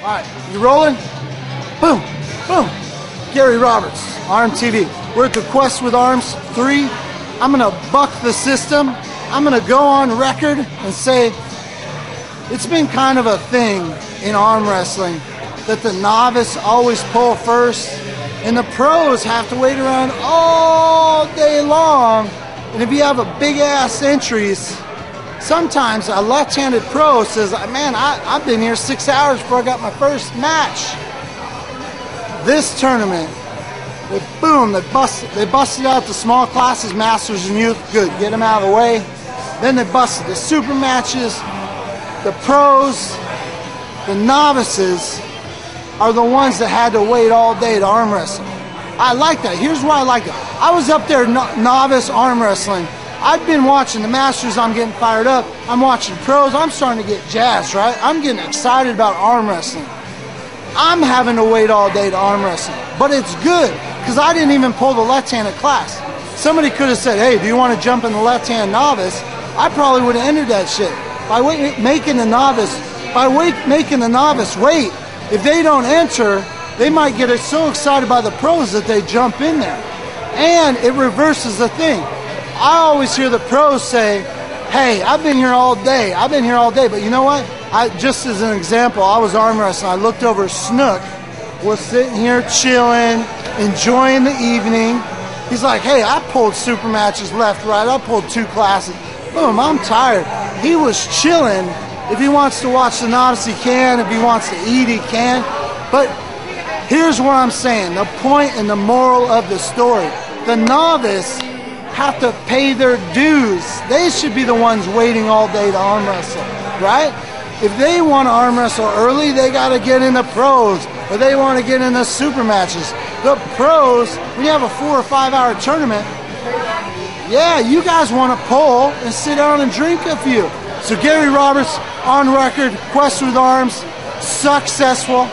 All right, you rolling? Boom, boom. Gary Roberts, Arm TV. We're at the Quest with Arms 3. I'm gonna buck the system. I'm gonna go on record and say it's been kind of a thing in arm wrestling that the novice always pull first and the pros have to wait around all day long. And if you have a big ass entries, sometimes a left-handed pro says, man, I've been here 6 hours before I got my first match. This tournament, they busted out the small classes, masters and youth. Good, get them out of the way. Then they busted the super matches. The pros, the novices are the ones that had to wait all day to arm wrestle. I like that. Here's why I like it. I was up there novice arm wrestling. I've been watching the masters. I'm getting fired up. I'm watching pros. I'm starting to get jazzed, right? I'm getting excited about arm wrestling. I'm having to wait all day to arm wrestle. But it's good because I didn't even pull the left-handed class. Somebody could have said, hey, do you want to jump in the left-hand novice? I probably would have entered that shit. By making the novice wait, if they don't enter, they might get so excited by the pros that they jump in there. And it reverses the thing. I always hear the pros say, hey, I've been here all day. I've been here all day. But you know what? Just as an example, I was arm wrestling. I looked over, Snook was sitting here chilling, enjoying the evening. He's like, hey, I pulled super matches left, right. I pulled 2 classes. Boom, I'm tired. He was chilling. If he wants to watch the novice, he can. If he wants to eat, he can. But here's what I'm saying. The point and the moral of the story. The novice have to pay their dues. They should be the ones waiting all day to arm wrestle, right? If they want to arm wrestle early, they got to get in the pros, or they want to get in the super matches. The pros, when you have a 4 or 5 hour tournament, yeah, you guys want to pull and sit down and drink a few. So Gary Roberts, on record, Quest with Arms, successful.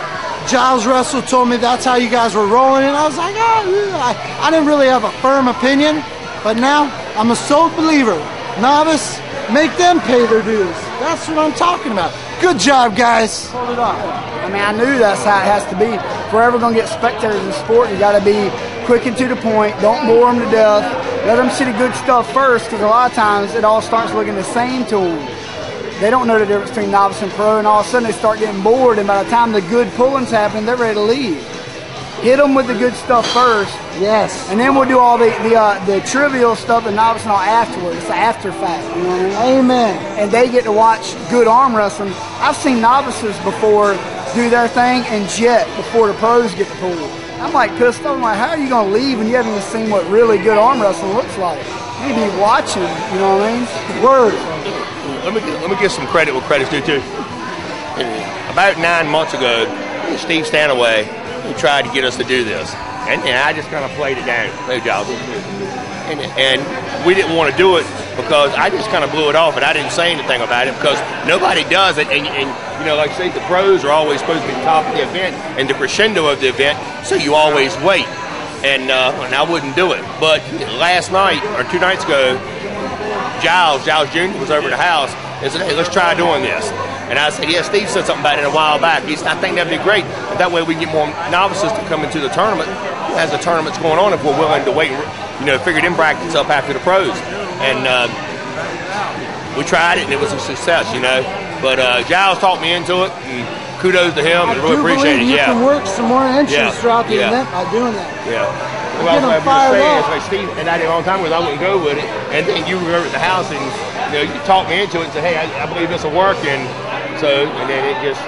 Giles Russell told me that's how you guys were rolling, and I was like, oh, I didn't really have a firm opinion, but now I'm a sole believer. Novice, make them pay their dues. That's what I'm talking about. Good job, guys. Hold it up. I mean, I knew that's how it has to be. If we're ever going to get spectators in sport, you got to be quick and to the point. Don't bore them to death. Let them see the good stuff first, because a lot of times it all starts looking the same to them. They don't know the difference between novice and pro, and all of a sudden they start getting bored, and by the time the good pulling's happening, they're ready to leave. Hit them with the good stuff first. Yes. And then we'll do all the trivial stuff, the novice and all afterwards. It's the after fact. You know what I mean? Amen. And they get to watch good arm wrestling. I've seen novices before do their thing and jet before the pros get to pull. I'm like pissed off. I'm like, how are you going to leave when you haven't even seen what really good arm wrestling looks like? You need to be watching, you know what I mean? Word. Let me give some credit where credit's due too. About 9 months ago, Steve Stanaway, he tried to get us to do this, and I just kind of played it down. No job. And we didn't want to do it because I just kind of blew it off, and I didn't say anything about it because nobody does it. And you know, like I say, the pros are always supposed to be top of the event and the crescendo of the event, so you always wait. And I wouldn't do it. But last night or 2 nights ago, Giles Jr. was over at the house and said, hey, let's try doing this. And I said, yeah, Steve said something about it a while back. He said, I think that'd be great. And that way we can get more novices to come into the tournament as the tournament's going on if we're willing to wait, you know, figure them brackets up after the pros. And we tried it, and it was a success, you know. But Giles talked me into it, and kudos to him, and really appreciate it. You can work some more entries throughout the event by doing that. Yeah. Well, I was saying, like Steve and I did a long time ago, I wouldn't go with it, and then you were at the house, and you know, you talked me into it and said, hey, I believe this will work, and so, and then it just,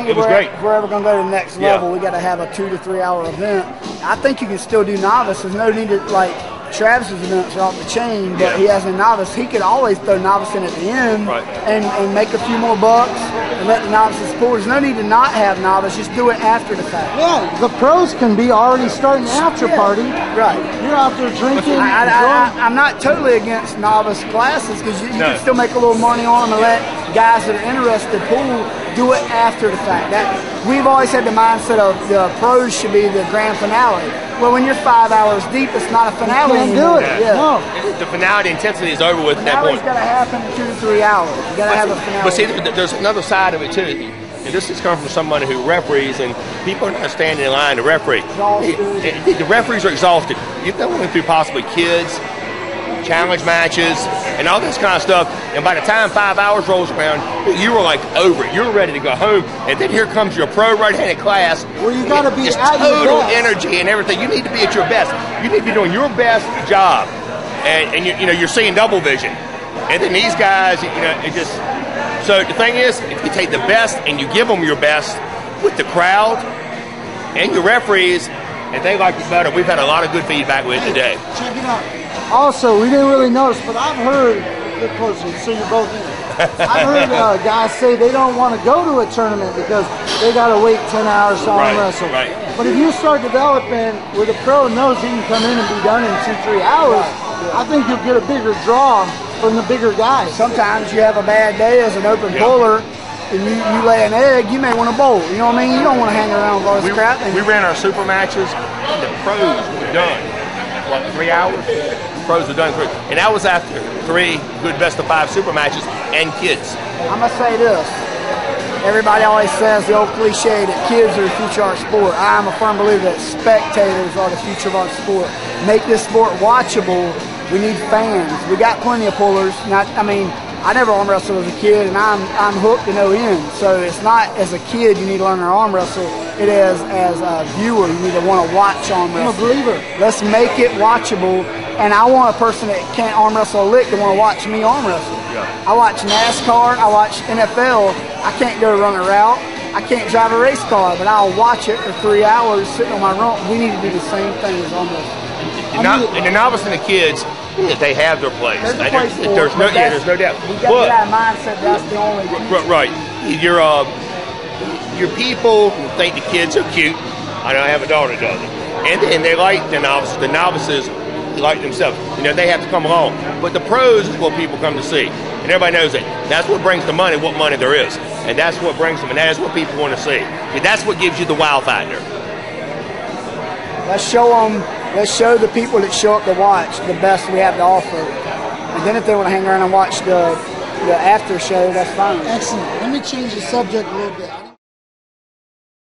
it was great. If we're ever going to go to the next level, we got to have a 2 to 3 hour event. I think you can still do novice. There's no need to, like, Travis's events are off the chain, but he has a novice. He could always throw novice in at the end and make a few more bucks and let the novices pull. There's no need to not have novice. Just do it after the fact. Yeah, the pros can be already starting after party. Right. You're out there drinking. I'm not totally against novice classes because you can still make a little money on them and let guys that are interested pull. Do it after the fact. We've always had the mindset of the pros should be the grand finale. Well, when you're 5 hours deep, it's not a finale anymore. Do it. Yeah. No. The finale intensity is over with at that point. It's got to happen in 2 to 3 hours. You got to have a finale. But see, there's another side of it too. and this is coming from somebody who referees, and people are not standing in line to referee. The referees are exhausted. You're going through possibly kids, challenge matches, and all this kind of stuff. And by the time 5 hours rolls around, you were like over it. You're ready to go home. And then here comes your pro right-handed class. Well, you got to be it's at total your best. energy and everything. You need to be at your best. You need to be doing your best job. And you're seeing double vision. And then these guys, it just. So the thing is, if you take the best and you give them your best with the crowd and your referees, and they like it better. We've had a lot of good feedback with it today. Check it out. Also, we didn't really notice, but I've heard, get closer, so you're both in it. I've heard guys say they don't want to go to a tournament because they got to wait 10 hours to arm wrestle. Right. But if you start developing where the pro knows he can come in and be done in 2-3 hours, I think you'll get a bigger draw from the bigger guys. Sometimes you have a bad day as an open puller, and you lay an egg, you may want to bowl. You know what I mean? You don't want to hang around with all this crap. We ran our super matches, and the pros were done. What, 3 hours? Pros were done in 3. And that was after 3 good best-of-5 super matches and kids. I'm going to say this. Everybody always says the old cliche that kids are the future of our sport. I'm a firm believer that spectators are the future of our sport. Make this sport watchable. We need fans. We got plenty of pullers. I never arm wrestled as a kid, and I'm hooked to no end. So it's not as a kid you need to learn to arm wrestle. It is as a viewer you need to want to watch arm wrestle. I'm a believer. Let's make it watchable, and I want a person that can't arm wrestle a lick to want to watch me arm wrestle. Yeah. I watch NASCAR. I watch NFL. I can't go run a route. I can't drive a race car, but I'll watch it for 3 hours sitting on my rump. We need to do the same thing as arm wrestling. And the novice and the kids, they have their place. There's a place for there's no doubt. We got to get out of mindset that's the only thing. Right. Your people think the kids are cute. I know I have a daughter that does it. And they like the novices. The novices like themselves. They have to come along. But the pros is what people come to see. And everybody knows that. That's what brings the money, what money there is. And that's what brings them, and that is what people want to see. And that's what gives you the wow factor. Let's show the people that show up to watch the best we have to offer. And then if they want to hang around and watch the after show, that's fine. Excellent. Let me change the subject a little bit.